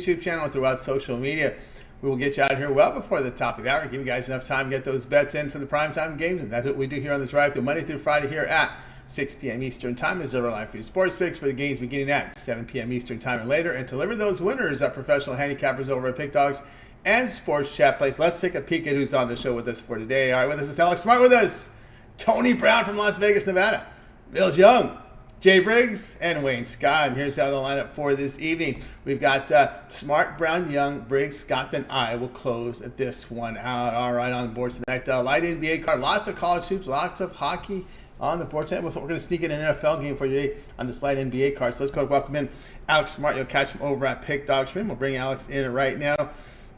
YouTube channel and throughout social media. We will get you out of here well before the top of the hour, give you guys enough time to get those bets in for the primetime games, and that's what we do here on the Drive Through Monday through Friday here at 6 p.m. Eastern Time. Is our live for you sports picks for the games beginning at 7 p.m. Eastern Time and later, and deliver those winners at professional handicappers over at Pick Dogs and Sports Chat Place. Let's take a peek at who's on the show with us for today. All right, with us is Alex Smart with us, Tony Brown from Las Vegas, Nevada, Millz Young, Jay Briggs, and Wayne Scott. And here's how the lineup for this evening. We've got Smart, Brown, Young, Briggs, Scott, then I will close this one out. All right, on the board tonight, light NBA card, lots of college hoops, lots of hockey on the board tonight. We're going to sneak in an NFL game for you today on this light NBA card. So let's go welcome in Alex Smart. You'll catch him over at Pick Dogs. We'll bring Alex in right now.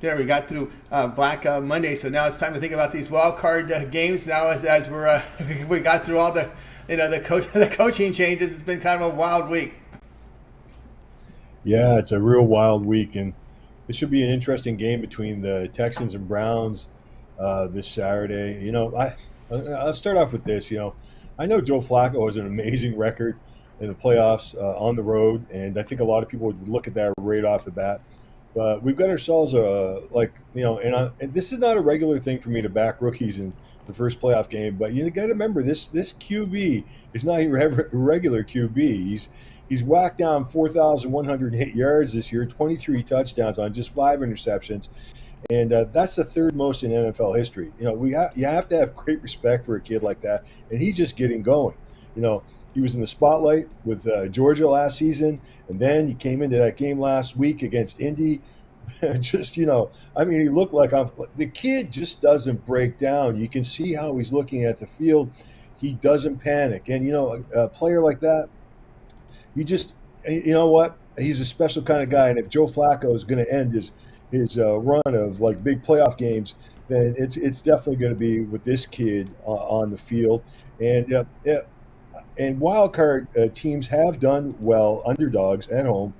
There, we got through Black Monday, so now it's time to think about these wild card games. Now, as we're we got through all the the coaching changes, it's been kind of a wild week. Yeah, it's a real wild week, and this should be an interesting game between the Texans and Browns this Saturday. I'll start off with this. I know Joe Flacco has an amazing record in the playoffs on the road, and I think a lot of people would look at that right off the bat. But we've got ourselves and this is not a regular thing for me to back rookies in the first playoff game. But you got to remember, this QB is not a regular QB. He's whacked down 4,108 yards this year, 23 touchdowns on just 5 interceptions, and that's the third most in NFL history. You have to have great respect for a kid like that, and he's just getting going. He was in the spotlight with Georgia last season, and then he came into that game last week against Indy. He looked like the kid just doesn't break down. You can see how he's looking at the field. He doesn't panic. And, a player like that, you know what? He's a special kind of guy. And if Joe Flacco is going to end his run of big playoff games, then it's definitely going to be with this kid on the field. And wild card teams have done well, underdogs at home.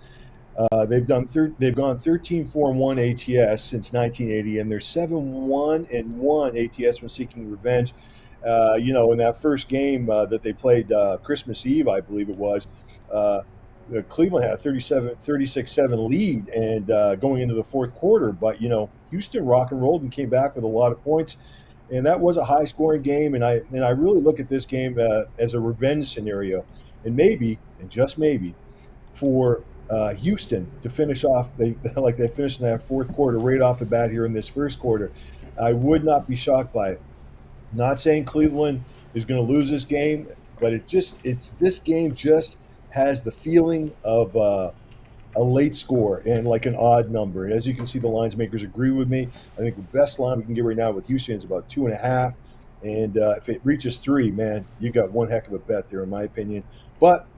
They've gone 13-4-1 ATS since 1980, and they're 7-1-1 ATS when seeking revenge. In that first game that they played Christmas Eve, I believe it was, Cleveland had a 36-7 lead and going into the fourth quarter. But, Houston rock and rolled and came back with a lot of points. And that was a high-scoring game, and I really look at this game as a revenge scenario, and maybe, and just maybe, for Houston to finish off they finished in that fourth quarter right off the bat here in this first quarter. I would not be shocked by it. Not saying Cleveland is going to lose this game, but this game just has the feeling of a late score and like an odd number. And as you can see, the lines makers agree with me. I think the best line we can get right now with Houston is about 2.5. And if it reaches 3, man, you got one heck of a bet there, in my opinion. But,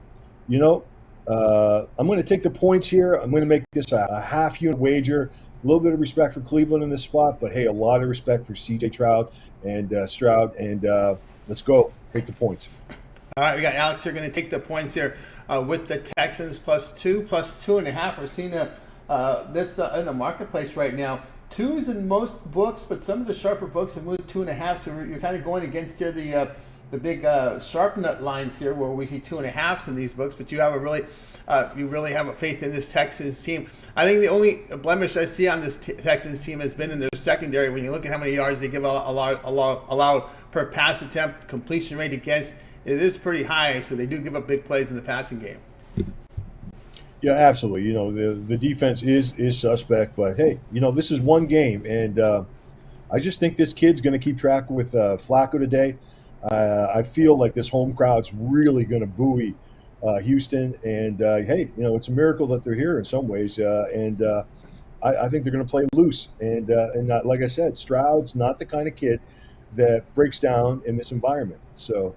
I'm going to take the points here. I'm going to make this a half-unit wager. A little bit of respect for Cleveland in this spot, but, hey, a lot of respect for C.J. Stroud. And let's go. Take the points. All right, we got Alex here going to take the points here. With the Texans +2, +2.5. We're seeing this in the marketplace right now. 2s in most books, but some of the sharper books have moved 2.5. So you're kind of going against here the big sharp nut lines here, where we see 2.5s in these books. But you really have a faith in this Texans team. I think the only blemish I see on this Texans team has been in their secondary. When you look at how many yards they give allowed per pass attempt, completion rate against. It is pretty high, so they do give up big plays in the passing game. Yeah, absolutely. The defense is suspect, but hey, this is one game, and I just think this kid's going to keep track with Flacco today. I feel like this home crowd's really going to buoy Houston, and hey, it's a miracle that they're here in some ways, and I think they're going to play loose. And like I said, Stroud's not the kind of kid that breaks down in this environment. So.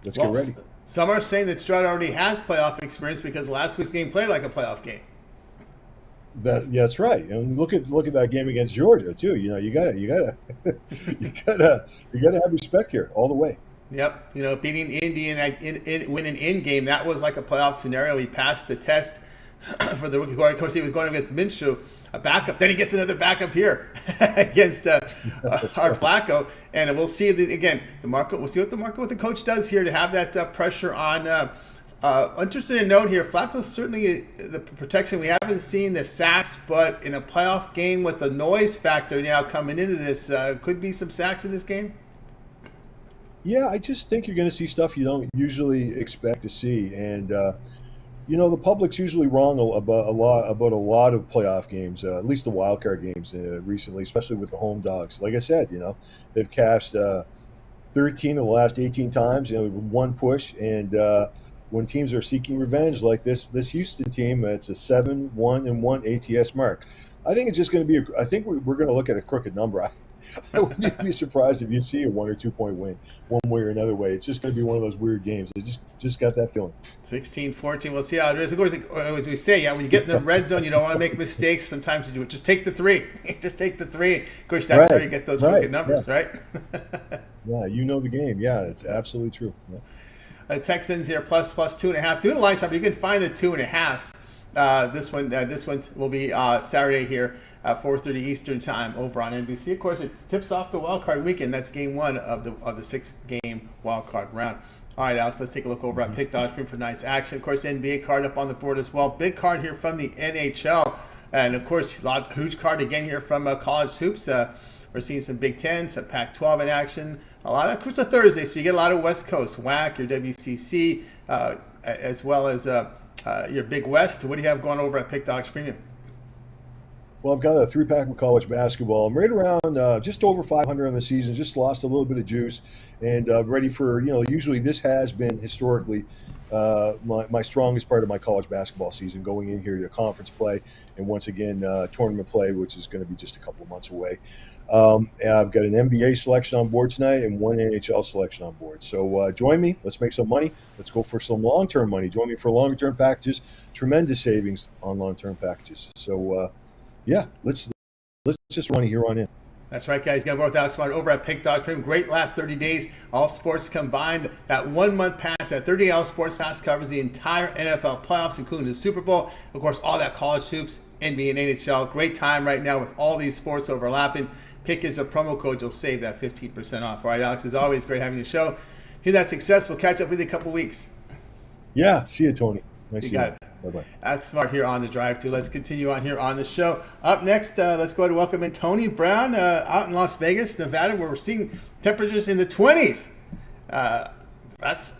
Let's get ready. Some are saying that Stroud already has playoff experience because last week's game played like a playoff game. That's right. And look at that game against Georgia too. You gotta have respect here all the way. Yep. Beating Indy and winning in game, that was like a playoff scenario. He passed the test for the rookie quarterback. Of course, he was going against Minshew, a backup. Then he gets another backup here against our Flacco. And we'll see again. We'll see what the coach does here to have that pressure on Interesting to note here, Flacco's certainly the protection. We haven't seen the sacks, but in a playoff game with the noise factor now coming into this, could be some sacks in this game. Yeah, I just think you're going to see stuff you don't usually expect to see, and the public's usually wrong about a lot of playoff games, at least the wild card games recently, especially with the home dogs. Like I said, they've cashed 13 of the last 18 times, with one push, and when teams are seeking revenge like this Houston team, it's a 7-1-1 ATS mark. I think it's just going to be. I think we're going to look at a crooked number. I wouldn't be surprised if you see a 1 or 2 point win, one way or another way. It's just going to be one of those weird games. I just got that feeling. 16-14. We'll see how it is. Of course, as we say, when you get in the red zone, you don't want to make mistakes. Sometimes you do it. Just take the 3. Just take the 3. Of course, that's how you get those crooked numbers, right? Yeah, you know the game. Yeah, it's absolutely true. Yeah. Texans here plus 2.5. Do the line shop. You can find the 2.5s. This one will be Saturday here at 4:30 Eastern time over on NBC. Of course, it tips off the wild card weekend. That's game 1 of the 6-game wild card round. All right, Alex, let's take a look over at Pick Dodge for tonight's action. Of course, NBA card up on the board as well. Big card here from the NHL, and of course, huge card again here from college hoops. We're seeing some Big Ten, some Pac-12 in action. A lot of, of course, a Thursday, so you get a lot of West Coast, WAC, your WCC, as well as your Big West. What do you have going over at Pick Dodge Premium? Well, I've got a 3-pack of college basketball. I'm right around just over 500 on the season. Just lost a little bit of juice, and ready for Usually this has been historically my strongest part of my college basketball season, going in here to conference play and once again tournament play, which is going to be just a couple of months away. I've got an NBA selection on board tonight and one NHL selection on board. So join me. Let's make some money. Let's go for some long-term money. Join me for long-term packages. Tremendous savings on long-term packages. So let's just run here on in. That's right, guys. Got both Alex Smart over at Pick Dodge Premium. Great last 30 days. All sports combined. That 1 month pass, that 30-hour sports pass covers the entire NFL playoffs, including the Super Bowl. Of course, all that college hoops, NBA and NHL. Great time right now with all these sports overlapping. Pick is a promo code. You'll save that 15% off. All right, Alex, as always, great having you show. Hear that success. We'll catch up with you in a couple weeks. Yeah. See you, Tony. Nice to see you. Bye-bye. Alex Smart here on the Drive To. Let's continue on here on the show. Up next, let's go ahead and welcome in Tony Brown out in Las Vegas, Nevada, where we're seeing temperatures in the 20s. That's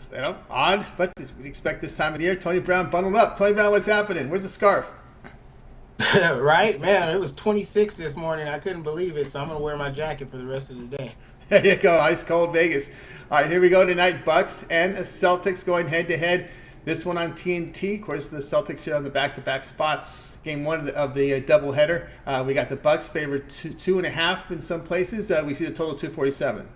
odd, but we expect this time of the year. Tony Brown bundled up. Tony Brown, what's happening? Where's the scarf? Right, man. It was 26 this morning. I couldn't believe it, so I'm going to wear my jacket for the rest of the day. There you go. Ice cold Vegas. All right, here we go tonight. Bucks and Celtics going head-to-head. This one on TNT. Of course, the Celtics here on the back-to-back spot. Game 1 of the doubleheader. We got the Bucks favored 2.5 in some places. We see the total 247.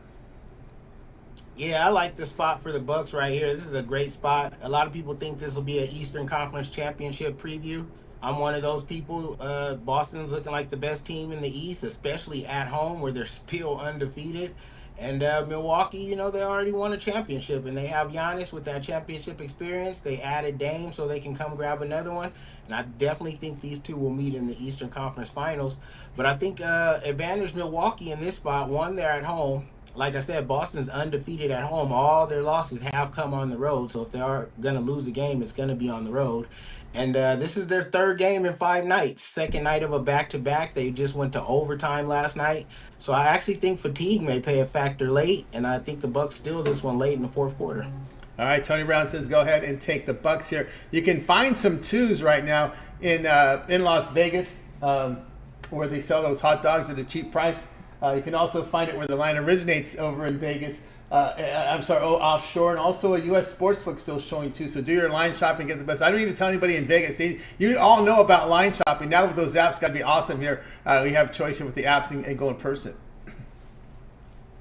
Yeah, I like the spot for the Bucks right here. This is a great spot. A lot of people think this will be an Eastern Conference Championship preview. I'm one of those people. Boston's looking like the best team in the East, especially at home where they're still undefeated. And Milwaukee, they already won a championship, and they have Giannis with that championship experience. They added Dame so they can come grab another one. And I definitely think these two will meet in the Eastern Conference Finals. But I think advantage Milwaukee in this spot. One, they're at home. Like I said, Boston's undefeated at home. All their losses have come on the road. So if they are going to lose a game, it's going to be on the road. And this is their third game in 5 nights. Second night of a back-to-back. They just went to overtime last night. So I actually think fatigue may play a factor late, and I think the Bucks steal this one late in the fourth quarter. All right, Tony Brown says go ahead and take the Bucks here. You can find some 2s right now in Las Vegas where they sell those hot dogs at a cheap price. You can also find it where the line originates over in Vegas. Offshore, and also a U.S. sportsbook still showing too. So do your line shopping, get the best. I don't need to tell anybody in Vegas. You all know about line shopping. Now with those apps, got to be awesome here. We have choice here with the apps and go in person.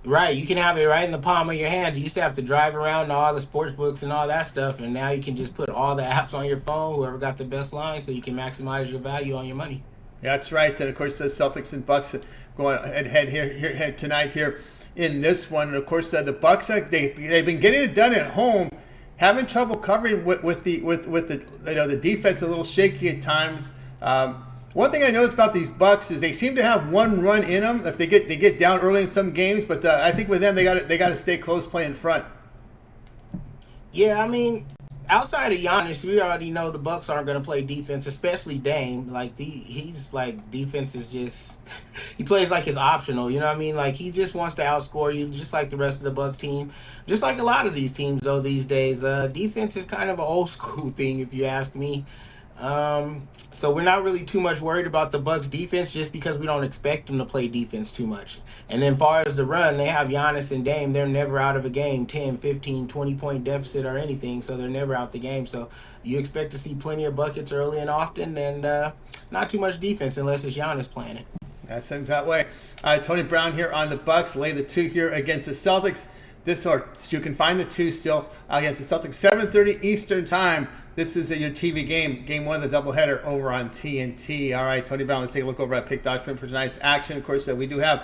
Right, you can have it right in the palm of your hand. You used to have to drive around to all the sports books and all that stuff, and now you can just put all the apps on your phone, whoever got the best line, so you can maximize your value on your money. Yeah, that's right. And of course, the Celtics and Bucks going head here tonight here in this one. And of course, the Bucks they've been getting it done at home, having trouble covering with the defense a little shaky at times. One thing I noticed about these Bucks is they seem to have one run in them if they get down early in some games. But I think with them they got to stay close, play in front. Yeah, I mean, outside of Giannis, we already know the Bucks aren't going to play defense, especially Dame. Like he's like defense is just he plays like it's optional. You know what I mean? Like he just wants to outscore you, just like the rest of the Bucks team. Just like a lot of these teams though these days. Defense is kind of an old school thing, if you ask me. So we're not really too much worried about the Bucks defense just because we don't expect them to play defense too much. And then far as the run, they have Giannis and Dame. They're never out of a game, 10, 15, 20-point deficit or anything. So they're never out the game. So you expect to see plenty of buckets early and often and not too much defense unless it's Giannis playing it. That seems that way. Tony Brown here on the Bucks. Lay the 2 here against the Celtics. You can find the 2 still against the Celtics. 7:30 Eastern time. This is your TV game, game 1 of the doubleheader over on TNT. All right, Tony Brown, let's take a look over at Pick Dodge Print for tonight's action. Of course, we do have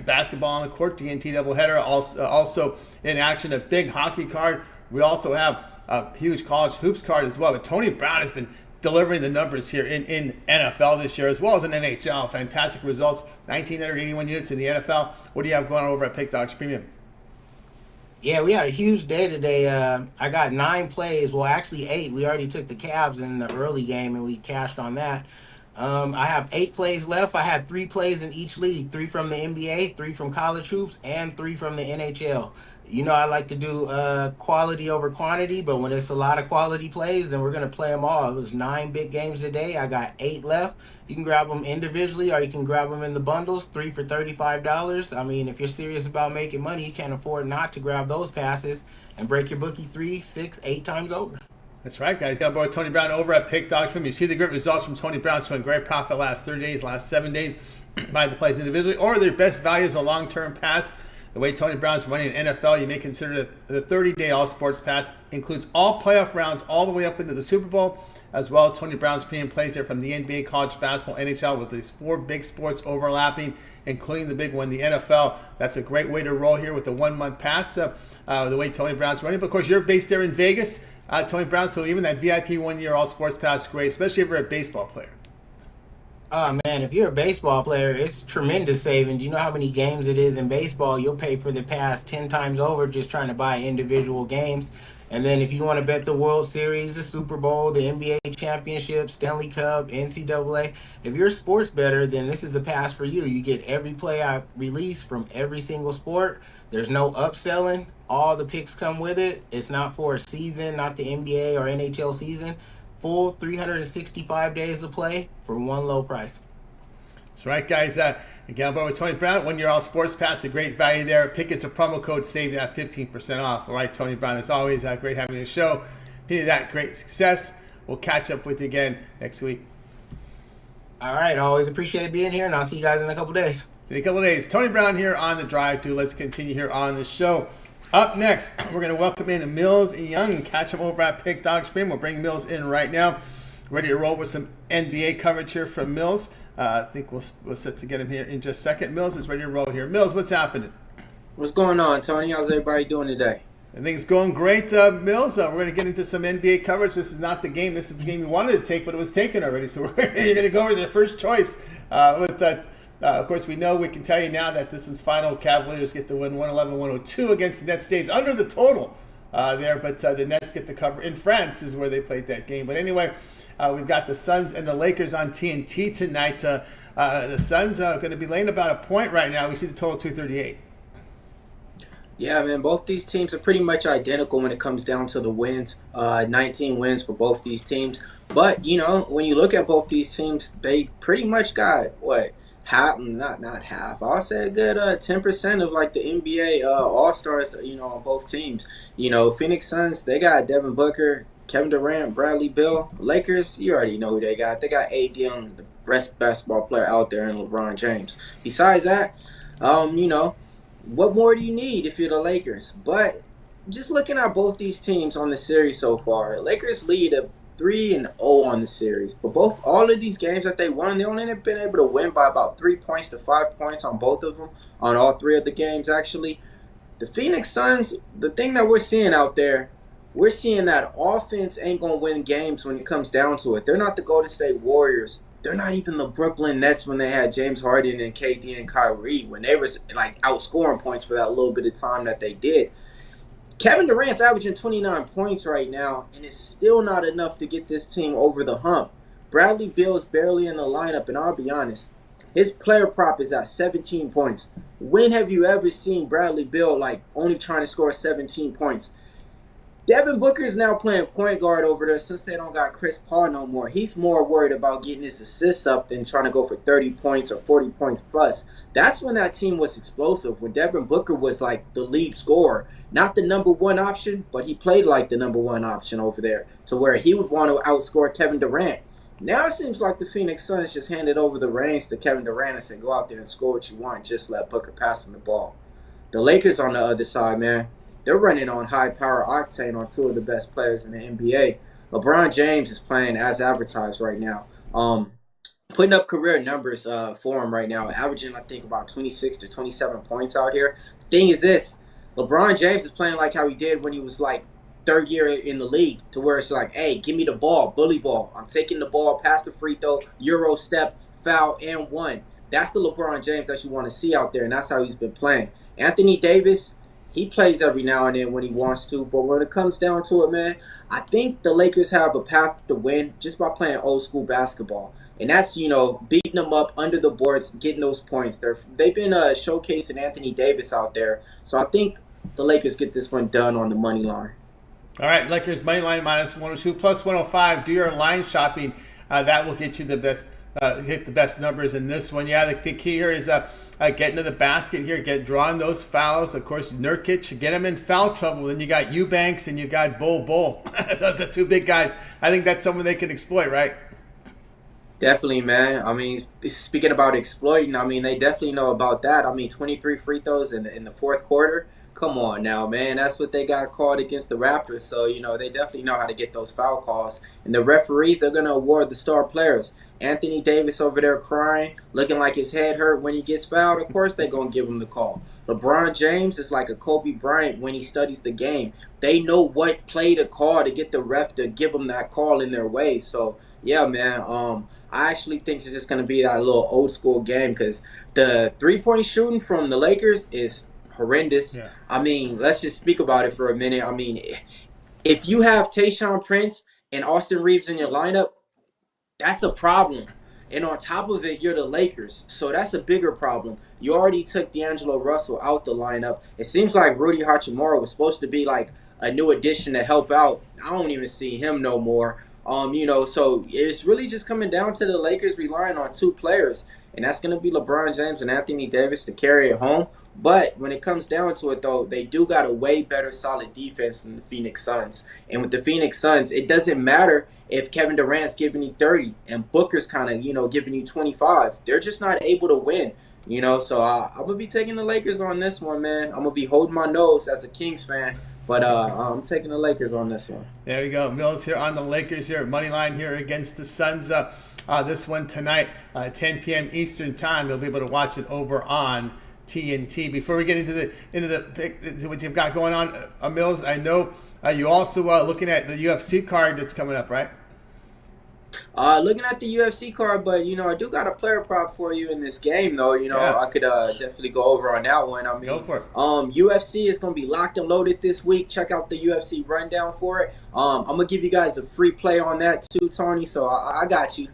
basketball on the court, TNT doubleheader. Also in action, a big hockey card. We also have a huge college hoops card as well. But Tony Brown has been delivering the numbers here in NFL this year as well as in NHL. Fantastic results, 1,981 units in the NFL. What do you have going on over at Pick Dodge Premium? Yeah, we had a huge day today. I got 9 plays. Well, actually 8. We already took the Cavs in the early game, and we cashed on that. I have 8 plays left. I had 3 plays in each league, 3 from the NBA, 3 from college hoops, and 3 from the NHL. You know I like to do quality over quantity, but when it's a lot of quality plays, then we're going to play them all. It was 9 big games today. I got 8 left. You can grab them individually or you can grab them in the bundles, 3 for $35. I mean, if you're serious about making money, you can't afford not to grab those passes and break your bookie 3, 6, 8 times over. That's right, guys. Got aboard Tony Brown over at Pick Dodge Premium. You see the great results from Tony Brown showing great profit last 30 days, last 7 days, by the plays individually, or their best value is a long-term pass. The way Tony Brown's running in NFL, you may consider the 30-day all-sports pass includes all playoff rounds all the way up into the Super Bowl, as well as Tony Brown's premium plays here from the NBA, college basketball, NHL, with these 4 big sports overlapping, including the big one, the NFL. That's a great way to roll here with the 1-month pass, the way Tony Brown's running. But of course, you're based there in Vegas, Tony Brown, so even that VIP 1-year all-sports pass is great, especially if you're a baseball player. Oh, man, if you're a baseball player, it's tremendous savings. You know how many games it is in baseball? You'll pay for the pass 10 times over just trying to buy individual games. And then if you want to bet the World Series, the Super Bowl, the NBA championship, Stanley Cup, NCAA, if you're a sports bettor, then this is the pass for you. You get every play I release from every single sport. There's no upselling. All the picks come with it. It's not for a season, not the NBA or NHL season. Full 365 days of play for one low price. That's right, guys. Again, I'm with Tony Brown. 1-year all sports pass, a great value there. Pick is a promo code, save that 15% off. All right, Tony Brown, as always, great having you on the show. Continue that great success. We'll catch up with you again next week. All right, always appreciate being here, and I'll see you guys in a couple days. See you in a couple days. Tony Brown here on the Drive To. Let's continue here on the show. Up next, we're going to welcome in Millz Young and catch him over at Pick Dog Stream. We'll bring Millz in right now. Ready to roll with some NBA coverage here from Millz. I think we'll set to get him here in just a second. Millz is ready to roll here. Millz, what's happening? What's going on, Tony? How's everybody doing today? I think it's going great, Millz. We're going to get into some NBA coverage. This is not the game. This is the game you wanted to take, but it was taken already. So you're going to go over the first choice with that. Of course, we can tell you now that this is final. Cavaliers get the win 111-102 against the Nets. Stays under the total there, but the Nets get the cover. In France is where they played that game. But anyway, we've got the Suns and the Lakers on TNT tonight. The Suns are going to be laying about a point right now. We see the total 238. Yeah, man, both these teams are pretty much identical when it comes down to the wins. 19 wins for both these teams. But, you know, when you look at both these teams, they pretty much got, half, not half. I'll say a good 10% of like the NBA All-Stars, on both teams. Phoenix Suns, they got Devin Booker, Kevin Durant, Bradley Beal. Lakers, you already know who they got. They got AD, the best basketball player out there, and LeBron James. Besides that, what more do you need if you're the Lakers? But just looking at both these teams on the series so far, Lakers lead a 3-0 on the series, but all of these games that they won, they only have been able to win by about 3 points to 5 points on both of them, on all 3 of the games actually. The Phoenix Suns, the thing that we're seeing out there, we're seeing that offense ain't gonna win games when it comes down to it. They're not the Golden State Warriors. They're not even the Brooklyn Nets when they had James Harden and KD and Kyrie, when they was like outscoring points for that little bit of time that they did. Kevin Durant's averaging 29 points right now, and it's still not enough to get this team over the hump. Bradley Beal's barely in the lineup, and I'll be honest, his player prop is at 17 points. When have you ever seen Bradley Beal like only trying to score 17 points? Devin Booker's now playing point guard over there since they don't got Chris Paul no more. He's more worried about getting his assists up than trying to go for 30 points or 40 points plus. That's when that team was explosive, when Devin Booker was like the lead scorer. Not the number one option, but he played like the number one option over there to where he would want to outscore Kevin Durant. Now it seems like the Phoenix Suns just handed over the reins to Kevin Durant and said, go out there and score what you want. Just let Booker pass him the ball. The Lakers on the other side, man, they're running on high power octane on two of the best players in the NBA. LeBron James is playing as advertised right now. Putting up career numbers for him right now, averaging, I think, about 26 to 27 points out here. The thing is this, LeBron James is playing like how he did when he was like third year in the league, to where it's like, hey, give me the ball, bully ball. I'm taking the ball past the free throw, Euro step, foul, and one. That's the LeBron James that you want to see out there, and that's how he's been playing. Anthony Davis, he plays every now and then when he wants to, but when it comes down to it, man, I think the Lakers have a path to win just by playing old school basketball. And that's, beating them up under the boards, getting those points. They've been showcasing Anthony Davis out there. So I think the Lakers get this one done on the money line. All right, Lakers money line minus 102 plus 105. Do your line shopping. That will get you the best, hit the best numbers in this one. Yeah, the key here is getting to the basket here, drawing those fouls. Of course, Nurkic, get him in foul trouble. Then you got Eubanks and you got Bull, the two big guys. I think that's someone they can exploit, right? Definitely, man. I mean, speaking about exploiting, I mean, they definitely know about that. I mean, 23 free throws in the fourth quarter. Come on now, man. That's what they got called against the Raptors. So, they definitely know how to get those foul calls. And the referees, they're going to award the star players. Anthony Davis over there crying, looking like his head hurt when he gets fouled. Of course, they're going to give him the call. LeBron James is like a Kobe Bryant when he studies the game. They know what play to call to get the ref to give them that call in their way. So, yeah, man, I actually think it's just going to be that little old school game because the three-point shooting from the Lakers is horrendous. Yeah. I mean, let's just speak about it for a minute. I mean, if you have Tayshaun Prince and Austin Reeves in your lineup, that's a problem. And on top of it, you're the Lakers. So that's a bigger problem. You already took D'Angelo Russell out the lineup. It seems like Rudy Hachimura was supposed to be like a new addition to help out. I don't even see him no more. So it's really just coming down to the Lakers relying on two players. And that's going to be LeBron James and Anthony Davis to carry it home. But when it comes down to it, though, they do got a way better solid defense than the Phoenix Suns. And with the Phoenix Suns, it doesn't matter if Kevin Durant's giving you 30 and Booker's kind of, giving you 25. They're just not able to win, So I'm going to be taking the Lakers on this one, man. I'm going to be holding my nose as a Kings fan. But I'm taking the Lakers on this one. There we go. Millz here on the Lakers here. Money line here against the Suns. This one tonight, 10 p.m. Eastern time. You'll be able to watch it over on TNT. Before we get into the what you've got going on, Millz, I know you also looking at the UFC card that's coming up, right? Looking at the UFC card, but I do got a player prop for you in this game, though. I could definitely go over on that one. I mean, go for it. UFC is gonna be locked and loaded this week. Check out the UFC rundown for it. I'm gonna give you guys a free play on that too, Tony. So I got you.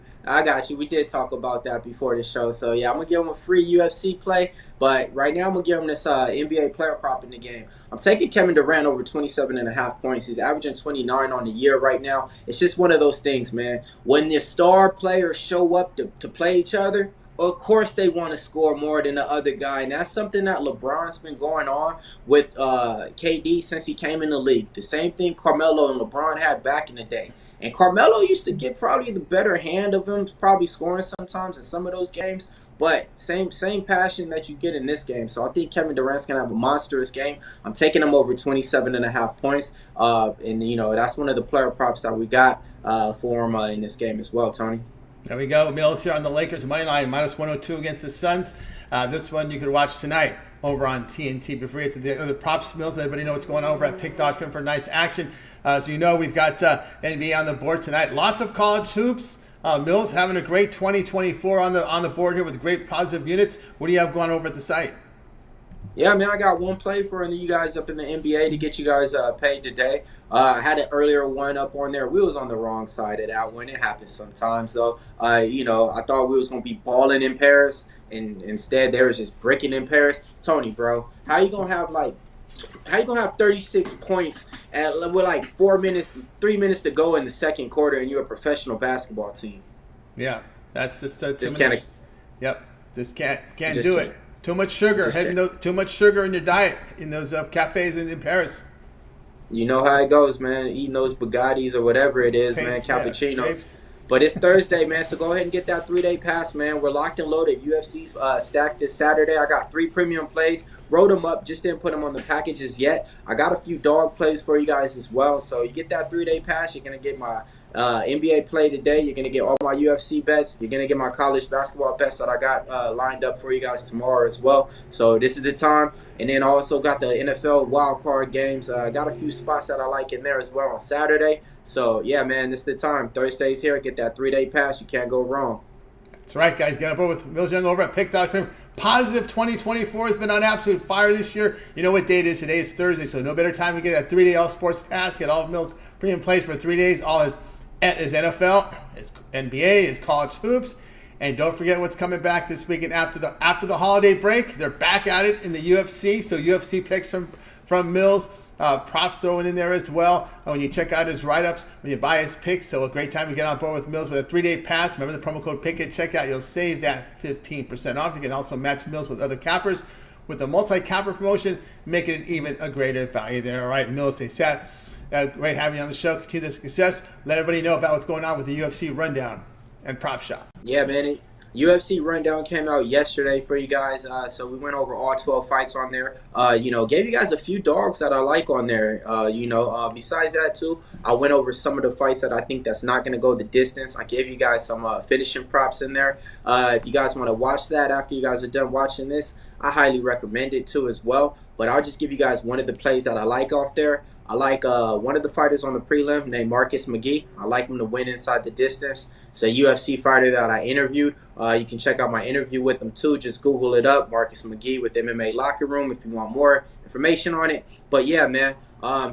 We did talk about that before the show. So, yeah, I'm going to give him a free UFC play. But right now I'm going to give him this NBA player prop in the game. I'm taking Kevin Durant over 27.5 points. He's averaging 29 on the year right now. It's just one of those things, man. When the star players show up to play each other, of course they want to score more than the other guy. And that's something that LeBron's been going on with KD since he came in the league. The same thing Carmelo and LeBron had back in the day. And Carmelo used to get probably the better hand of him, probably scoring sometimes in some of those games. But same passion that you get in this game. So I think Kevin Durant's going to have a monstrous game. I'm taking him over 27.5 points. And, that's one of the player props that we got for him in this game as well, Tony. There we go. Millz here on the Lakers money line, minus 102 against the Suns. This one you can watch tonight over on TNT. Before we get to the other props, Millz, everybody know what's going on over at pick.com for night's action. So we've got NBA on the board tonight. Lots of college hoops. Millz having a great 2024 on the board here with great positive units. What do you have going over at the site? Yeah, man, I got one play for you guys up in the NBA to get you guys paid today. I had an earlier one up on there. We was on the wrong side of that one. It happens sometimes, though. I thought we was gonna be balling in Paris, and instead there was just bricking in Paris. Tony, bro, how you gonna have 36 points with like 3 minutes to go in the second quarter, and you're a professional basketball team? Yeah, that's just too Just much. can't. Yep, just can't Just do can't. it. Too much sugar. Just can't. Too much sugar in your diet in those cafes in Paris. You know how it goes, man. Eating those Bugattis or whatever it is, man. Yeah, Cappuccinos. grapes. But it's Thursday, man. So go ahead and get that 3-day pass, man. We're locked and loaded. UFC's stacked this Saturday. I got 3 premium plays. Wrote them up. Just didn't put them on the packages yet. I got a few dog plays for you guys as well. So you get that 3-day pass. You're going to get my NBA play today. You're going to get all my UFC bets. You're going to get my college basketball bets that I got lined up for you guys tomorrow as well. So this is the time. And then also got the NFL wild card games. Got a few spots that I like in there as well on Saturday. So, yeah, man, this is the time. Thursday's here. Get that 3-day pass. You can't go wrong. That's right, guys. Get on board with Millz Young over at Pick.com. Positive 2024 has been on absolute fire this year. You know what date it is today? It's Thursday, so no better time to get that 3-day all sports pass. Get all of Millz premium plays for 3 days. All his NFL, his NBA, his college hoops. And don't forget what's coming back this weekend after the holiday break. They're back at it in the UFC. So UFC picks from Millz. Props thrown in there as well. When you check out his write-ups, when you buy his picks, so a great time to get on board with Millz with a 3-day pass. Remember the promo code PICK at checkout. You'll save that 15% off. You can also match Millz with other cappers with a multi-capper promotion, making it even a greater value there. All right, Millz, stay set. Great having you on the show. Continue the success. Let everybody know about what's going on with the UFC rundown and prop shop. Yeah, man. UFC rundown came out yesterday for you guys. So we went over all 12 fights on there. Gave you guys a few dogs that I like on there. Besides that too, I went over some of the fights that I think that's not going to go the distance. I gave you guys some finishing props in there. If you guys want to watch that after you guys are done watching this, I highly recommend it too as well. But I'll just give you guys one of the plays that I like off there. I like one of the fighters on the prelim named Marcus McGee. I like him to win inside the distance. It's a UFC fighter that I interviewed. You can check out my interview with him too. Just Google it up, Marcus McGee with MMA Locker Room if you want more information on it. But yeah, man,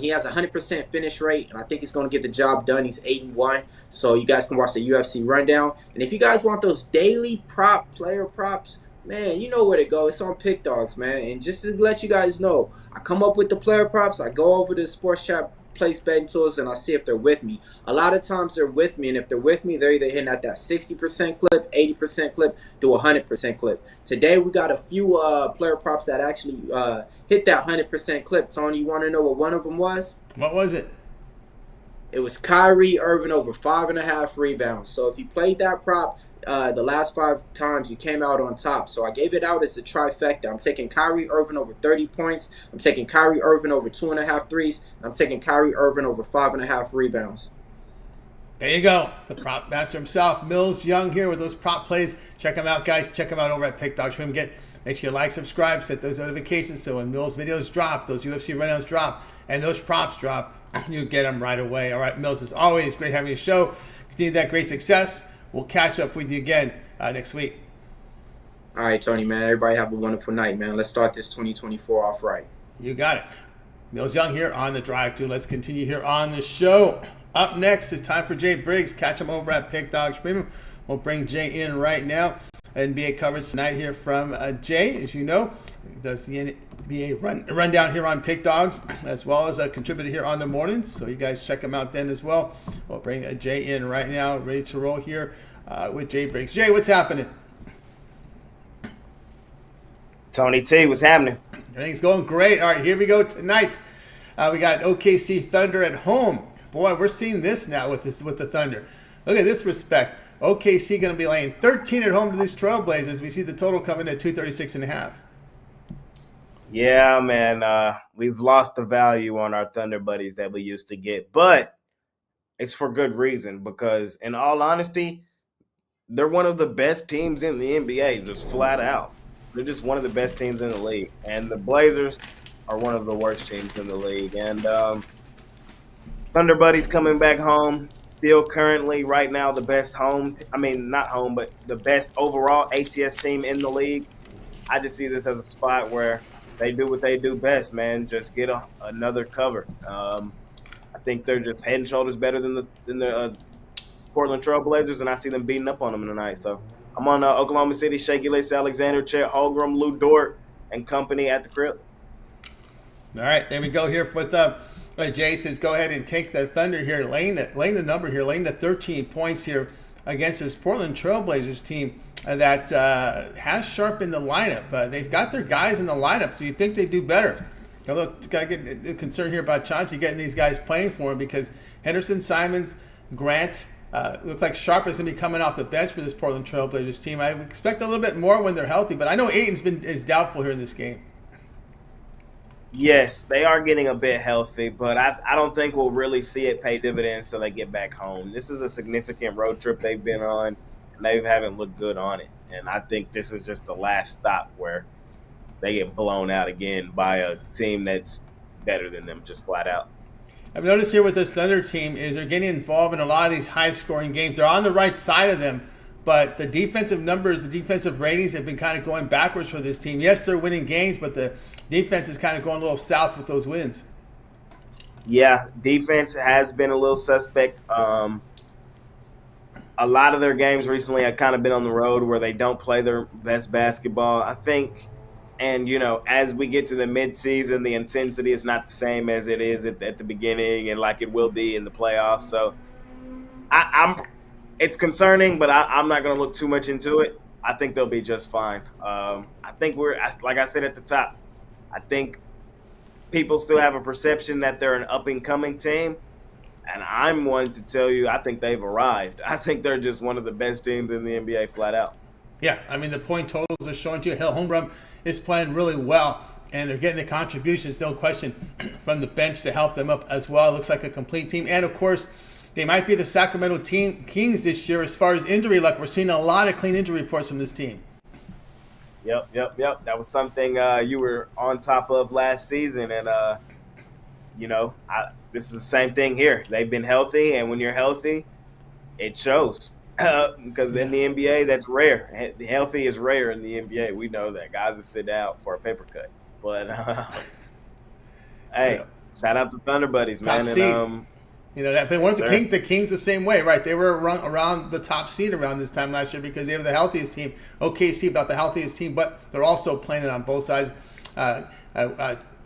he has a 100% finish rate, and I think he's going to get the job done. He's 8-1, so you guys can watch the UFC rundown. And if you guys want those daily player props, man, you know where to go. It's on Pick Dogs, man. And just to let you guys know, I come up with the player props. I go over to the Sports Chat place betting tools, and I see if they're with me. A lot of times they're with me, and if they're with me, they're either hitting at that 60% clip, 80% clip, to 100% clip. Today we got a few player props that actually hit that 100% clip. Tony, you want to know what one of them was? What was it? It was Kyrie Irving over 5.5 rebounds. So if you played that prop, the last 5 times you came out on top. So I gave it out as a trifecta. I'm taking Kyrie Irving over 30 points. I'm taking Kyrie Irving over 2.5 threes. And I'm taking Kyrie Irving over 5.5 rebounds. There you go. The prop master himself, Millz Young, here with those prop plays. Check him out, guys. Check him out over at Pick.com. Make sure you like, subscribe, set those notifications so when Millz videos drop, those UFC rundowns drop, and those props drop, you get them right away. All right, Millz, as always, great having you show. Continue that great success. We'll catch up with you again next week. All right, Tony, man. Everybody have a wonderful night, man. Let's start this 2024 off right. You got it. Millz Young here on the drive through. Let's continue here on the show. Up next, it's time for Jay Briggs. Catch him over at Pick Dogs Premium. We'll bring Jay in right now. NBA coverage tonight here from Jay, as you know. He does the NBA rundown here on Pick Dogs, as well as a contributor here on the mornings. So you guys check him out then as well. We'll bring Jay in right now, ready to roll here with Jay Briggs. Jay, what's happening? Tony T, what's happening? Everything's going great. All right, here we go tonight. We got OKC Thunder at home. Boy, we're seeing this now with the Thunder. Look at this respect. OKC going to be laying 13 at home to these Trailblazers. We see the total coming at 236.5. Yeah, man. We've lost the value on our Thunder buddies that we used to get. But it's for good reason because, in all honesty, they're one of the best teams in the NBA, just flat out. They're just one of the best teams in the league. And the Blazers are one of the worst teams in the league. And Thunder buddies coming back home. Still currently right now the best not home, but the best overall ATS team in the league. I just see this as a spot where they do what they do best, man. Just get another cover. I think they're just head and shoulders better than the Portland Trailblazers, and I see them beating up on them tonight. So I'm on Oklahoma City, Shaky Lace Alexander, Chet Holmgren, Lou Dort, and company at the crib. All right, there we go here with Jay says go ahead and take the Thunder here, laying the number here, laying the 13 points here against this Portland Trailblazers team that has sharpened the lineup. They've got their guys in the lineup, so you think they do better. Although, got to get concerned here about Chauncey getting these guys playing for him because Henderson, Simons, Grant, looks like Sharp is going to be coming off the bench for this Portland Trailblazers team. I expect a little bit more when they're healthy, but I know Ayton's is doubtful here in this game. Yes, they are getting a bit healthy, but I don't think we'll really see it pay dividends till they get back home. This is a significant road trip they've been on, and they haven't looked good on it. And I think this is just the last stop where they get blown out again by a team that's better than them, just flat out. I've noticed here with this Thunder team is they're getting involved in a lot of these high-scoring games. They're on the right side of them, but the defensive numbers, the defensive ratings have been kind of going backwards for this team. Yes, they're winning games, but the defense is kind of going a little south with those wins. Yeah, defense has been a little suspect. A lot of their games recently have kind of been on the road where they don't play their best basketball. I think, and, as we get to the midseason, the intensity is not the same as it is at the beginning and like it will be in the playoffs. So it's concerning, but I'm not going to look too much into it. I think they'll be just fine. I think like I said at the top, I think people still have a perception that they're an up-and-coming team, and I'm one to tell you I think they've arrived. I think they're just one of the best teams in the NBA flat out. Yeah, I mean, the point totals are showing to you. Holmgren is playing really well, and they're getting the contributions, no question, from the bench to help them up as well. It looks like a complete team. And, of course, they might be the Sacramento Kings this year as far as injury luck. We're seeing a lot of clean injury reports from this team. Yep. That was something you were on top of last season, and this is the same thing here. They've been healthy, and when you're healthy, it shows. Because in the NBA, that's rare. Healthy is rare in the NBA. We know that guys will sit out for a paper cut. But hey, shout out to Thunder Buddies, man. Top seed. But one of the Kings the same way, right? They were around the top seed around this time last year because they were the healthiest team. OKC about the healthiest team, but they're also playing it on both sides.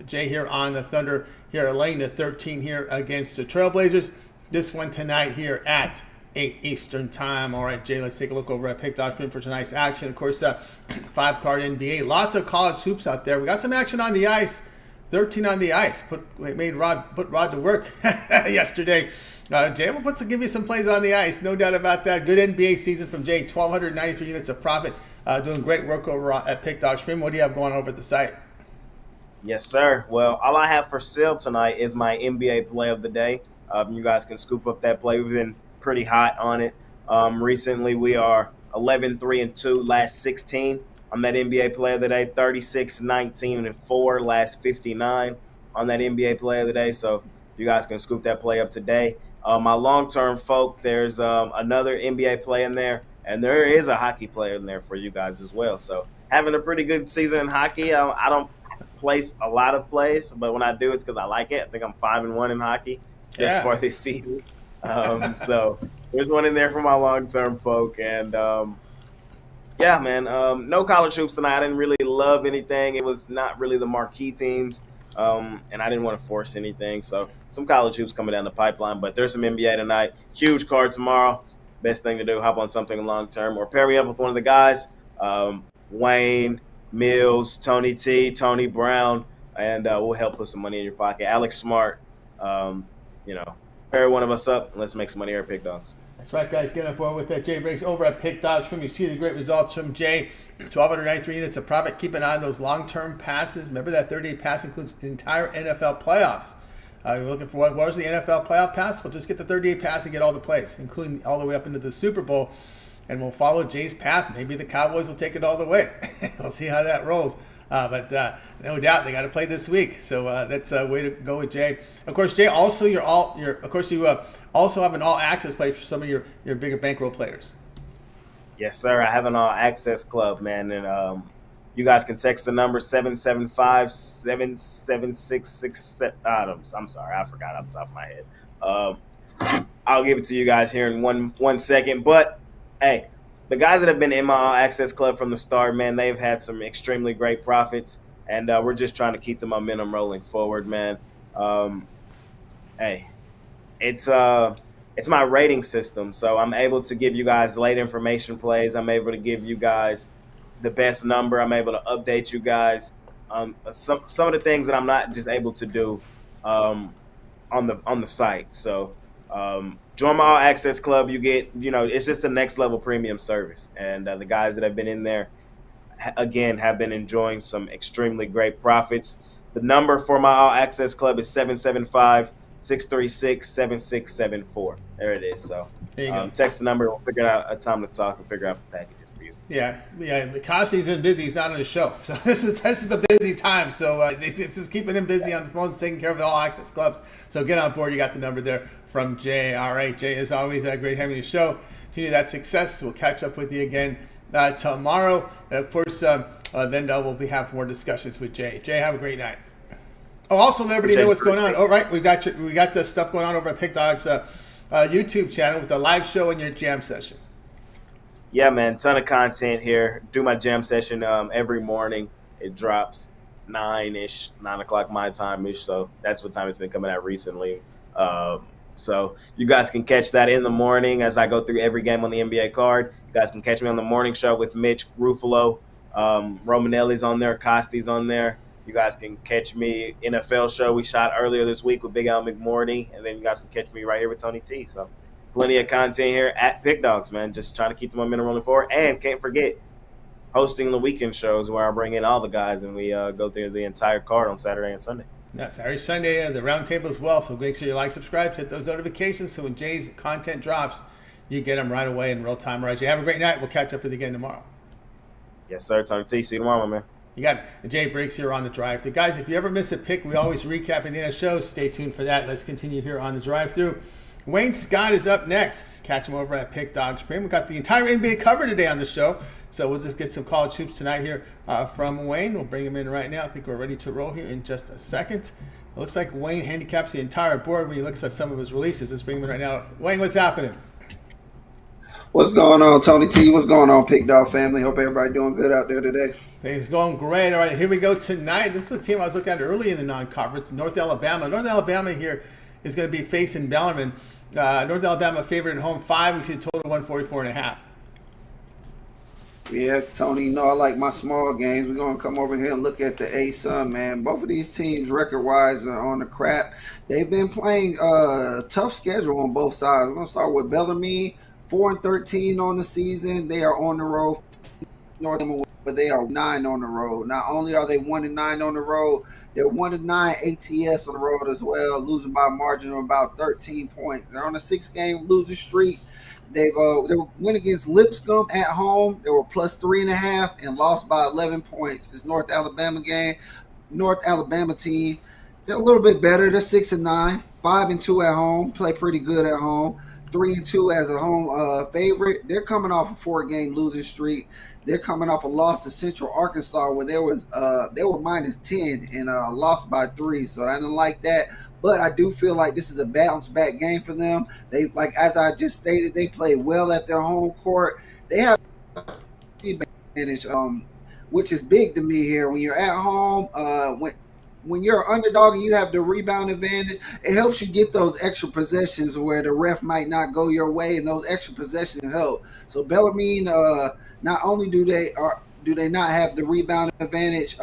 Jay here on the Thunder here laying the 13 here against the Trailblazers. This one tonight here at 8 Eastern time. All right, Jay, let's take a look over at Pick.com for tonight's action. Of course, 5-card NBA. Lots of college hoops out there. We got some action on the ice. 13 on the ice. Put Rod to work yesterday. Jay will give you some plays on the ice. No doubt about that. Good NBA season from Jay. 1,293 units of profit. Doing great work over at Pick.com. What do you have going over at the site? Yes, sir. Well, all I have for sale tonight is my NBA play of the day. You guys can scoop up that play. We've been pretty hot on it. Recently, we are 11-3-2 last 16 on that NBA play of the day. 36-19-4 last 59 on that NBA play of the day. So you guys can scoop that play up today. My long-term folk, there's another NBA play in there, and there is a hockey play in there for you guys as well. So having a pretty good season in hockey. I don't place a lot of plays, but when I do, it's because I like it. I think I'm 5-1 in hockey just for this season. So there's one in there for my long-term folk. And, yeah, man, no college hoops tonight. I didn't really love anything. It was not really the marquee teams, and I didn't want to force anything. So some college hoops coming down the pipeline, but there's some NBA tonight. Huge card tomorrow. Best thing to do, hop on something long-term or pair me up with one of the guys, Wayne, Millz, Tony T, Tony Brown, and we'll help put some money in your pocket. Alex Smart, pair one of us up and let's make some money here at Pick Dogs. That's right, guys. Get on board with that. Jay Briggs over at Pick.com. You see the great results from Jay. 1,293 units of profit. Keep an eye on those long-term passes. Remember that 30-day pass includes the entire NFL playoffs. You're looking for what was the NFL playoff pass? Well, just get the 30-day pass and get all the plays, including all the way up into the Super Bowl. And we'll follow Jay's path. Maybe the Cowboys will take it all the way. We'll see how that rolls. But no doubt they got to play this week. So that's a way to go with Jay. Of course, Jay, also you also have an all-access play for some of your bigger bankroll players. Yes, sir. I have an all-access club, man, and You guys can text the number 775-77667. I'm sorry, I forgot off the top of my head. I'll give it to you guys here in one second. But hey, the guys that have been in my All Access Club from the start, man, they've had some extremely great profits, and we're just trying to keep the momentum rolling forward, man. Hey, it's my rating system, so I'm able to give you guys late information plays. I'm able to give you guys the best number. I'm able to update you guys. Some of the things that I'm not just able to do on the site. So join my All Access Club. You get, it's just the next level premium service. And the guys that have been in there, again, have been enjoying some extremely great profits. The number for my All Access Club is 775-636-7674. There it is. So text the number. We'll figure out a time to talk and figure out the packages for you. Yeah. Costy's been busy. He's not on the show. So this is the busy time. So it's just keeping him busy on the phones, taking care of the All Access Clubs. So get on board. You got the number there from Jay. All right, Jay, as always, great having you show. Continue that success. We'll catch up with you again tomorrow. And, of course, then we'll have more discussions with Jay. Jay, have a great night. Oh, also, let everybody know what's going on. Oh, right, we got the stuff going on over at Pick Dog's YouTube channel with the live show and your jam session. Yeah, man, ton of content here. Do my jam session every morning. It drops 9 o'clock my time-ish, so that's what time it's been coming out recently. So you guys can catch that in the morning as I go through every game on the NBA card. You guys can catch me on the morning show with Mitch Ruffalo. Romanelli's on there. Costi's on there. You guys can catch me NFL show we shot earlier this week with Big Al McMorty. And then you guys can catch me right here with Tony T. So plenty of content here at Pick Dogs, man. Just trying to keep the momentum rolling forward. And can't forget hosting the weekend shows where I bring in all the guys and we go through the entire card on Saturday and Sunday. Yeah, Saturday, Sunday, the roundtable as well. So make sure you like, subscribe, hit those notifications so when Jay's content drops, you get them right away in real time. All right, Jay, have a great night. We'll catch up with you again tomorrow. Yes, sir. Tony T. See you tomorrow, my man. You got Jay Briggs here on the Drive Thru. Guys, if you ever miss a pick, we always recap at the end of the show. Stay tuned for that. Let's continue here on the Drive Thru. Wayne Scott is up next. Catch him over at Pick Dogs Premium. We've got the entire NBA cover today on the show. So we'll just get some college hoops tonight here from Wayne. We'll bring him in right now. I think we're ready to roll here in just a second. It looks like Wayne handicaps the entire board when he looks at some of his releases. Let's bring him in right now. Wayne, what's happening? What's going on, Tony T? What's going on, Pick Dog family? Hope everybody doing good out there today. Things going great. All right, here we go tonight. This is the team I was looking at early in the non-conference, North Alabama. North Alabama here is going to be facing Bellarmine. North Alabama favored at home 5. We see a total of 144.5. Yeah, Tony, you know I like my small games. We're going to come over here and look at the A-Sun, man. Both of these teams, record-wise, are on the crap. They've been playing a tough schedule on both sides. We're going to start with Bellarmine, 4-13 on the season. They are on the road. North Alabama, but they are 9 on the road. Not only are they 1-9 on the road, they're 1-9 ATS on the road as well, losing by a margin of about 13 points. They're on a 6-game losing streak. They went against Lipscomb at home. They were plus 3.5 and lost by 11 points. This North Alabama game, North Alabama team, they're a little bit better. They're 6-9, 5-2 at home. Play pretty good at home. 3-2 as a home favorite. They're coming off a 4-game losing streak. They're coming off a loss to Central Arkansas where they were minus 10 and lost by 3. So I didn't like that. But I do feel like this is a bounce back game for them. They, like as I just stated, they play well at their home court. They have advantage, which is big to me here. When you're at home, when you're an underdog and you have the rebound advantage, it helps you get those extra possessions where the ref might not go your way, and those extra possessions help. So Bellarmine, not only do they not have the rebound advantage,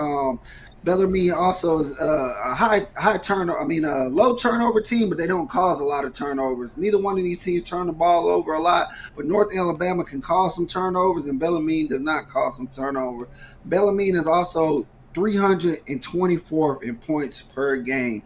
Bellarmine also is a low turnover team, but they don't cause a lot of turnovers. Neither one of these teams turn the ball over a lot, but North Alabama can cause some turnovers, and Bellarmine does not cause some turnover. Bellarmine is also 324th in points per game,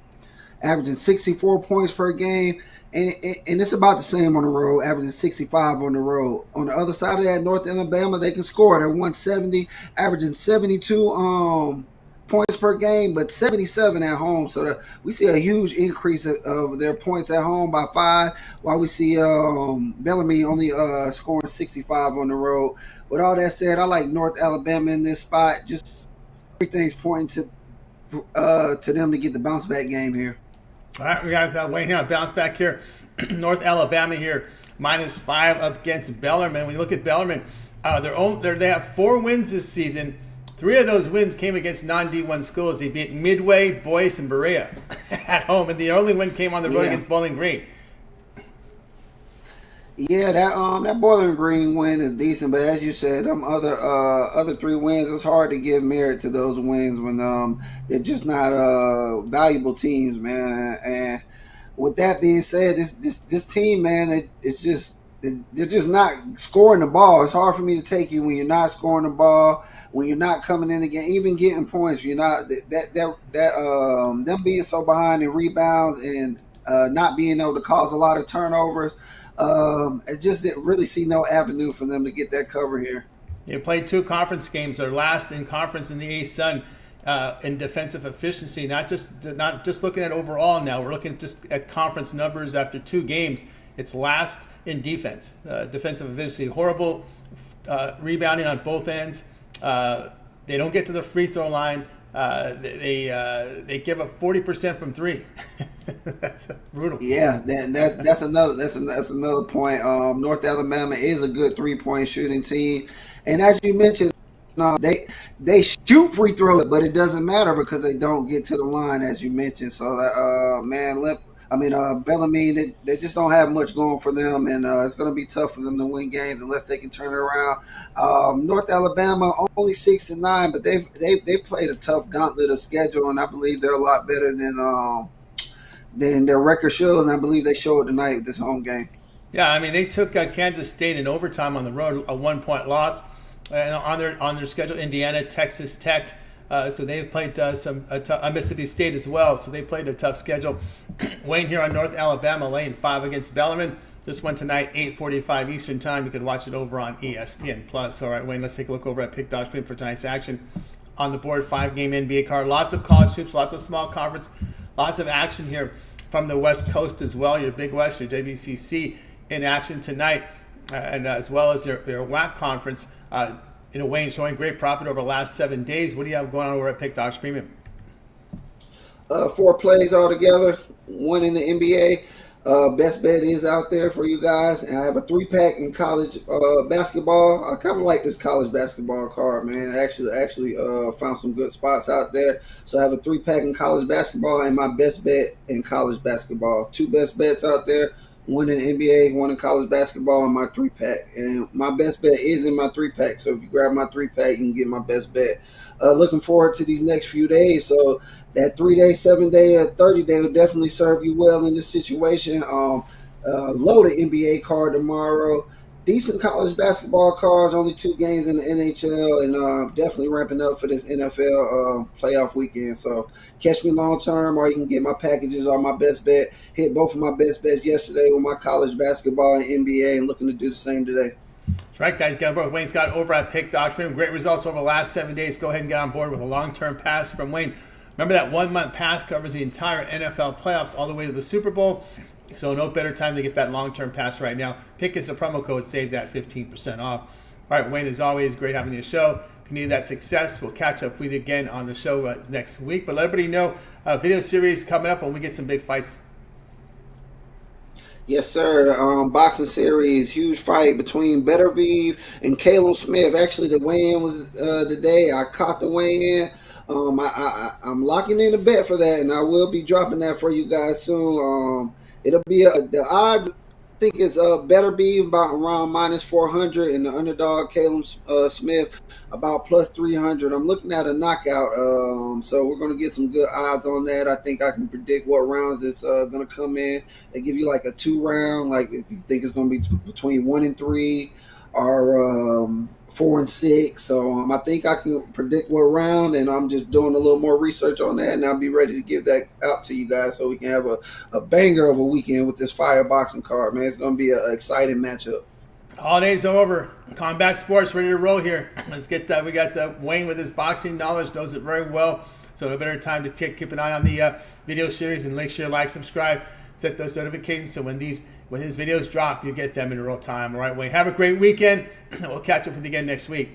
averaging 64 points per game, and it's about the same on the road, averaging 65 on the road. On the other side of that, North Alabama, they can score. They're 170, averaging 72 points per game, but 77 at home. So we see a huge increase of their points at home by 5, while we see Bellamy only scoring 65 on the road. With all that said, I like North Alabama in this spot. Just everything's pointing to them to get the bounce back game here. All right, we got Wayne here on bounce back here. North Alabama here, -5 up against Bellarmine. When you look at Bellarmine, they have 4 wins this season. 3 of those wins came against non-D1 schools. They beat Midway, Boyce, and Berea at home, and the only win came on the road against Bowling Green. Yeah, that Bowling Green win is decent, but as you said, them other 3 wins, it's hard to give merit to those wins when they're just not valuable teams, man. And with that being said, this team, man, they're just not scoring the ball. It's hard for me to take you when you're not scoring the ball, when you're not coming in again, even getting points. You're not them being so behind in rebounds and not being able to cause a lot of turnovers. I just didn't really see no avenue for them to get that cover here. They played 2 conference games. They're last in conference in the A-Sun in defensive efficiency. Not just looking at overall now. We're looking just at conference numbers after 2 games. It's last in defense, defensive efficiency. Horrible rebounding on both ends. They don't get to the free throw line. They give up 40% from 3. That's brutal. Yeah, that's another point. North Alabama is a good 3-point shooting team, and as you mentioned, they shoot free throws, but it doesn't matter because they don't get to the line, as you mentioned. So, Bellamy, they just don't have much going for them, and it's going to be tough for them to win games unless they can turn it around. North Alabama only 6-9, but they played a tough gauntlet of schedule, and I believe they're a lot better than their record shows, and I believe they show it tonight with this home game. Yeah, I mean, they took Kansas State in overtime on the road, a 1-point loss. On their schedule, Indiana, Texas Tech. So they've played Mississippi State as well. So they played a tough schedule. Wayne here on North Alabama, laying 5 against Bellarmine. This one tonight, 8:45 Eastern Time. You can watch it over on ESPN+. All right, Wayne, let's take a look over at Pick Dog Stream for tonight's action. On the board, 5-game NBA card. Lots of college hoops, lots of small conference, lots of action here from the West Coast as well. Your Big West, your WCC in action tonight, and as well as your WAC conference. Wayne showing great profit over the last 7 days. What do you have going on over at Pick Dogs Premium? 4 plays altogether, 1 in the NBA. Best bet is out there for you guys. And I have a 3-pack in college basketball. I kind of like this college basketball card, man. I actually found some good spots out there. So I have a 3-pack in college basketball and my best bet in college basketball. 2 best bets out there. 1 in NBA, 1 in college basketball, and my 3-pack. And my best bet is in my 3-pack. So if you grab my 3-pack, you can get my best bet. Looking forward to these next few days. So that 3-day, 7-day, or 30-day will definitely serve you well in this situation. Loaded NBA card tomorrow. Decent college basketball cards, only 2 games in the NHL, and definitely ramping up for this NFL playoff weekend. So catch me long term, or you can get my packages or my best bet. Hit both of my best bets yesterday with my college basketball and NBA, and looking to do the same today. That's right, guys. Get on board with Wayne Scott over at Pick Dogs Premium. Great results over the last 7 days. Go ahead and get on board with a long-term pass from Wayne. Remember that 1-month pass covers the entire NFL playoffs all the way to the Super Bowl. So no better time to get that long-term pass right now. Pick is a promo code, save that 15% off. All right, Wayne, as always, great having you on the show. Continue that success. We'll catch up with you again on the show next week. But let everybody know, video series coming up when we get some big fights. Yes, sir. Boxing series, huge fight between Bettervieve and Caleb Smith. Actually, the weigh-in was today. I caught the weigh-in. I'm locking in a bet for that, and I will be dropping that for you guys soon. It'll be the odds. I think it's Bettervieve about around -400, and the underdog Caleb Smith about +300. I'm looking at a knockout. So we're gonna get some good odds on that. I think I can predict what rounds it's gonna come in. They give you like a 2-round. Like if you think it's gonna be between 1 and 3, or 4 and 6. So I think I can predict what round, and I'm just doing a little more research on that, and I'll be ready to give that out to you guys so we can have a banger of a weekend with this fire boxing card, man. It's going to be an exciting matchup. Holidays are over. Combat Sports ready to roll here. Let's get we got Wayne with his boxing knowledge, knows it very well. So no better time to keep an eye on the video series, and make sure you like, subscribe, set those notifications so when his videos drop, you get them in real time. All right, Wayne, have a great weekend. We'll catch up with you again next week.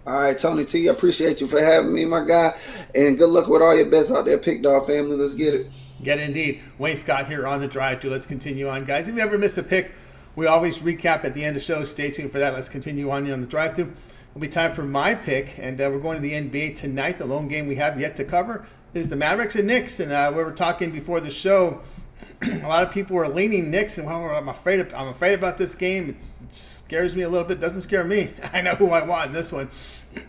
All right, Tony T, I appreciate you for having me, my guy. And good luck with all your bets out there, Pick Dog family. Let's get it. Get it indeed. Wayne Scott here on the Drive Thru. Let's continue on, guys. If you ever miss a pick, we always recap at the end of the show. Stay tuned for that. Let's continue on here on the Drive Thru. It'll be time for my pick, and we're going to the NBA tonight. The lone game we have yet to cover is the Mavericks and Knicks. And we were talking before the show. A lot of people were leaning Knicks, and well, I'm afraid about this game. It scares me a little bit. Doesn't scare me. I know who I want in this one.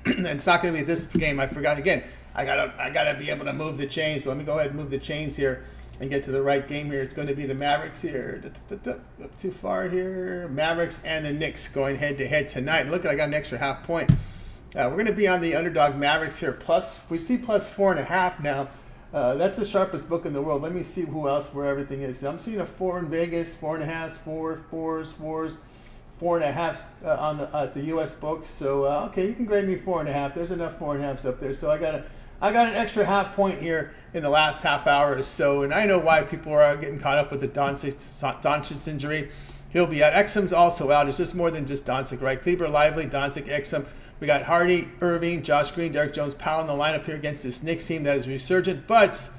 And it's not going to be this game. I forgot again. I gotta be able to move the chains. So let me go ahead and move the chains here and get to the right game here. It's going to be the Mavericks here. Up too far here. Mavericks and the Knicks going head to head tonight. Look, I got an extra half point. We're going to be on the underdog Mavericks here. We see plus 4.5 now. That's the sharpest book in the world. Let me see where everything is. I'm seeing a 4 in Vegas, 4.5, 4s, 4.5 on the U.S. book. So okay, you can grade me 4.5. There's enough 4.5s up there. So I got an extra half point here in the last half hour or so, and I know why people are getting caught up with the Doncic injury. He'll be out. Exum's also out. It's just more than just Doncic, right? Kleber, Lively, Doncic, Exum. We got Hardy, Irving, Josh Green, Derek Jones, Powell in the lineup here against this Knicks team that is resurgent. But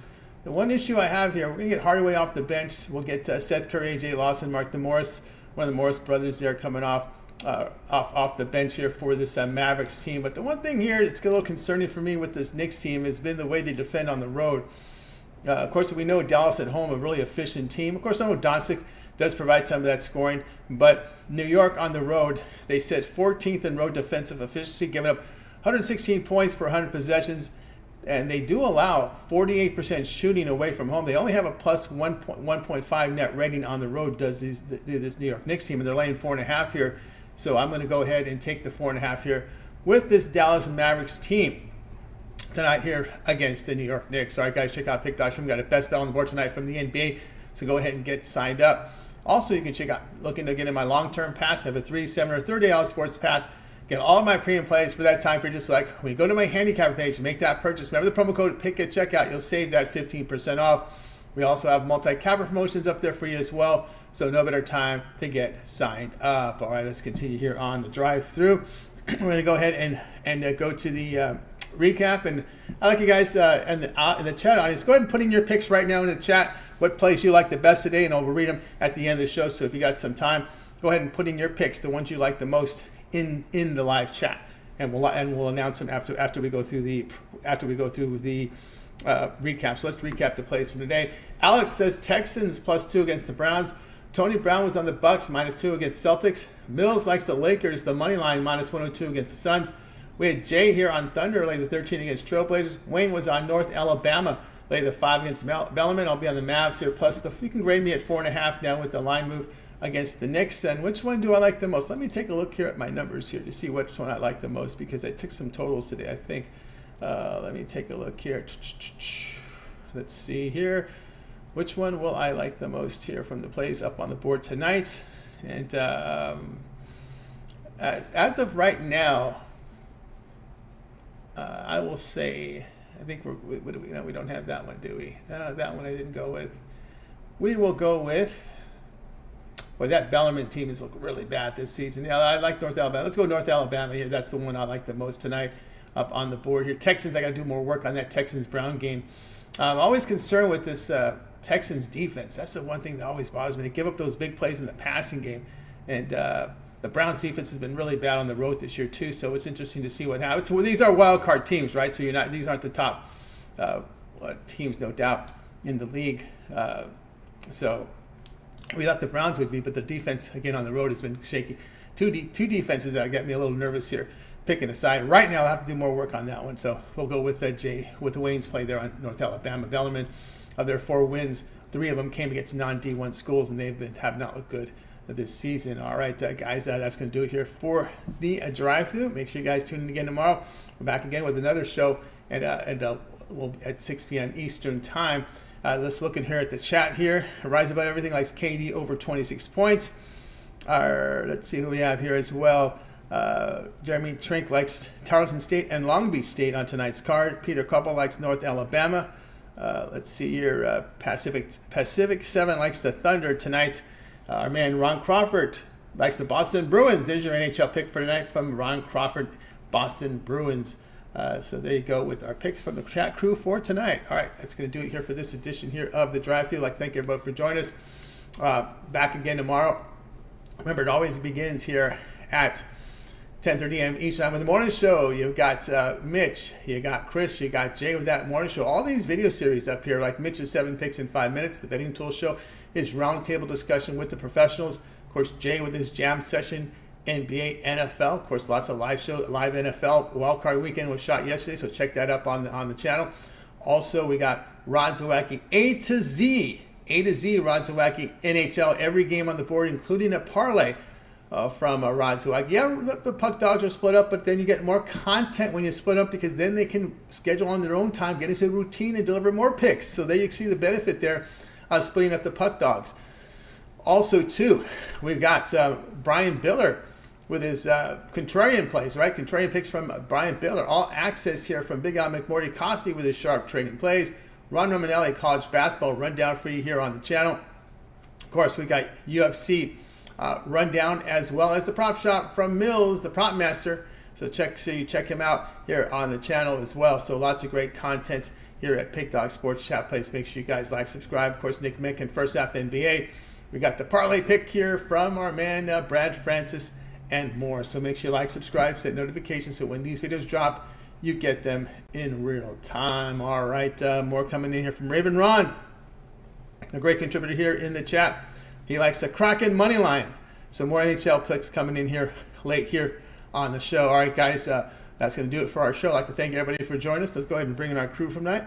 the one issue I have here, we're going to get Hardaway off the bench. We'll get Seth Curry, AJ Lawson, Mark Morris, one of the Morris brothers there coming off the bench here for this Mavericks team. But the one thing here that's a little concerning for me with this Knicks team has been the way they defend on the road. Of course, we know Dallas at home, a really efficient team. Of course, I know Doncic does provide some of that scoring, but New York on the road, they sit 14th in road defensive efficiency, giving up 116 points per 100 possessions, and they do allow 48% shooting away from home. They only have a plus 1.5 net rating on the road, does this New York Knicks team, and they're laying 4.5 here. So I'm going to go ahead and take the 4.5 here with this Dallas Mavericks team tonight here against the New York Knicks. All right, guys, check out pick.com. We've got a best bet on the board tonight from the NBA, so go ahead and get signed up. Also, you can check out, looking to get in my long-term pass. I have a 3, 7, or 30 all sports pass. Get all of my premium plays for that time period. Just like when you go to my handicapper page, make that purchase. Remember the promo code PICK at checkout. You'll save that 15% off. We also have multi-capper promotions up there for you as well. So no better time to get signed up. All right, let's continue here on the Drive Thru. We're going to go ahead and go to the recap. And I'd like you guys in the chat audience, go ahead and put in your picks right now in the chat. What plays you like the best today, and I'll read them at the end of the show. So if you got some time, go ahead and put in your picks, the ones you like the most, in the live chat, and we'll announce them after we go through the recap. So let's recap the plays from today. Alex says Texans +2 against the Browns. Tony Brown was on the Bucks -2 against Celtics. Mills likes the Lakers, the money line -102 against the Suns. We had Jay here on Thunder, lay the 13 against Trailblazers. Wayne was on North Alabama, lay the 5 against Bellarmine. I'll be on the Mavs here, plus you can grade me at 4.5 now with the line move against the Knicks. And which one do I like the most? Let me take a look here at my numbers here to see which one I like the most, because I took some totals today, I think. Let me take a look here. Let's see here. Which one will I like the most here from the plays up on the board tonight? And as of right now, I will say, I think we don't have that one, do we? That one I didn't go with. We will go with, boy, that Bellarmine team has looked really bad this season. Yeah, I like North Alabama. Let's go North Alabama here. That's the one I like the most tonight up on the board here. Texans, I got to do more work on that Texans-Brown game. I'm always concerned with this Texans defense. That's the one thing that always bothers me. They give up those big plays in the passing game. And the Browns defense has been really bad on the road this year too, so it's interesting to see what happens. Well, these are wild card teams, right? So these aren't the top teams, no doubt, in the league. So we thought the Browns would be, but the defense again on the road has been shaky. Two defenses that get me a little nervous here, picking a side. Right now, I'll have to do more work on that one. So we'll go with with Wayne's play there on North Alabama. Bellarmine, of their 4 wins, 3 of them came against non-D1 schools, and have not looked good this season. All right, guys, that's going to do it here for the drive-thru. Make sure you guys tune in again tomorrow. We're back again with another show, and we'll at 6 p.m. Eastern time. Let's look in here at the chat here. Rise Above Everything likes KD over 26 points. Let's see who we have here as well. Jeremy Trink likes Tarleton State and Long Beach State on tonight's card. Peter Couple likes North Alabama. Let's see here. Pacific 7 likes the Thunder tonight. Our man Ron Crawford likes the Boston Bruins. There's your NHL pick for tonight from Ron Crawford, Boston Bruins. So there you go with our picks from the chat crew for tonight. All right, that's going to do it here for this edition here of the Drive-Thru. I'd like to thank everybody for joining us. Back again tomorrow. Remember, it always begins here at 10:30 a.m. Eastern Time with the morning show. You've got Mitch, you got Chris, you got Jay with that morning show. All these video series up here, like Mitch's 7 picks in 5 minutes, the betting tool show, his roundtable discussion with the professionals. Of course, Jay with his jam session, NBA, NFL. Of course, lots of live NFL. Wildcard weekend was shot yesterday, so check that up on the channel. Also, we got Rod Zawacki, A to Z Rod Zawacki, NHL, every game on the board, including a parlay. From Rod Zawacki. Yeah, the puck dogs are split up, but then you get more content when you split up because then they can schedule on their own time, get into a routine, and deliver more picks. So there you see the benefit there of splitting up the puck dogs. Also, too, we've got Brian Biller with his contrarian plays, right? Contrarian picks from Brian Biller. All access here from Big Al McMorty Costi with his sharp trading plays. Ron Romanelli, college basketball rundown for you here on the channel. Of course, we got UFC rundown as well as the prop shop from Millz, the prop master. So you check him out here on the channel as well. So lots of great content here at Pick Dog Sports Chat Place. Make sure you guys like, subscribe. Of course, Nick Mick and First Half NBA. We got the parlay pick here from our man Brad Francis and more. So make sure you like, subscribe, set notifications so when these videos drop, you get them in real time. All right, more coming in here from Raven Ron, a great contributor here in the chat. He likes the Kraken money line. So more NHL picks coming in here late here on the show. All right, guys, that's going to do it for our show. I'd like to thank everybody for joining us. Let's go ahead and bring in our crew from tonight.